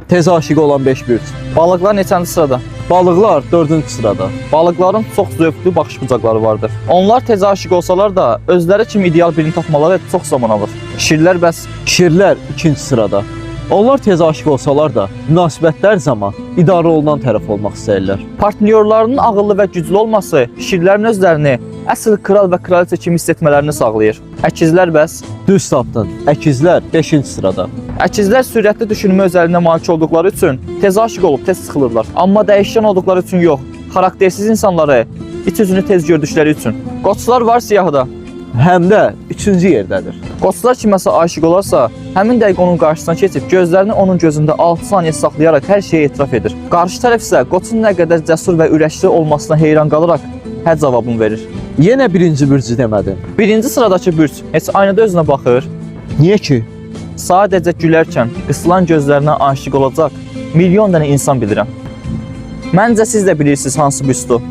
Tez aşığı olan 5 bürc. Balıqlar neçənci sırada? Balıqlar 4-cü sırada. Balıqların çox zövqlü baxış bucaqları vardır. Onlar tez aşiq olsalar da özləri kimi ideal birini tapmaları çox zaman alır. Şirlər bəs Şirlər 2-ci sırada. Onlar tez aşık olsalar da münasibətlər zaman idarə olunan tərəf olmaq istəyirlər. partnyorlarının ağıllı və güclü olması şirlərin özlərini əsl kral və kraliçə kimi hiss etmələrini sağlayır. Əkizlər bəs Düz tapdın. Əkizlər 5-ci sırada. Əkizlər sürətli düşünmə özəliyinə malik olduqları üçün tez aşiq olub tez sıxılırlar. Amma dəyişkən olduqları üçün yox, xaraktersiz insanları iç üzünü tez gördükləri üçün. Qoçlar var siyahıda. Həm də 3-cü yerdədir. Qoçlar kiməsə aşiq olarsa, həmin dəqiqə onun qarşısına keçib gözlərini onun gözündə 6 saniyə saxlayaraq hər şeyi etiraf edir. Qarşı tərəf isə qoçun nə qədər cəsur və ürəkli olmasına heyran qalaraq hə cavabını verir. Yenə birinci bürcü demədin. Birinci sıradakı bürc heç aynada özünə baxır, Niyə ki? sadəcə gülərkən qısılan gözlərinə aşiq olacaq milyon dənə insan bilirəm. Məncə siz də bilirsiniz hansı bürcdür.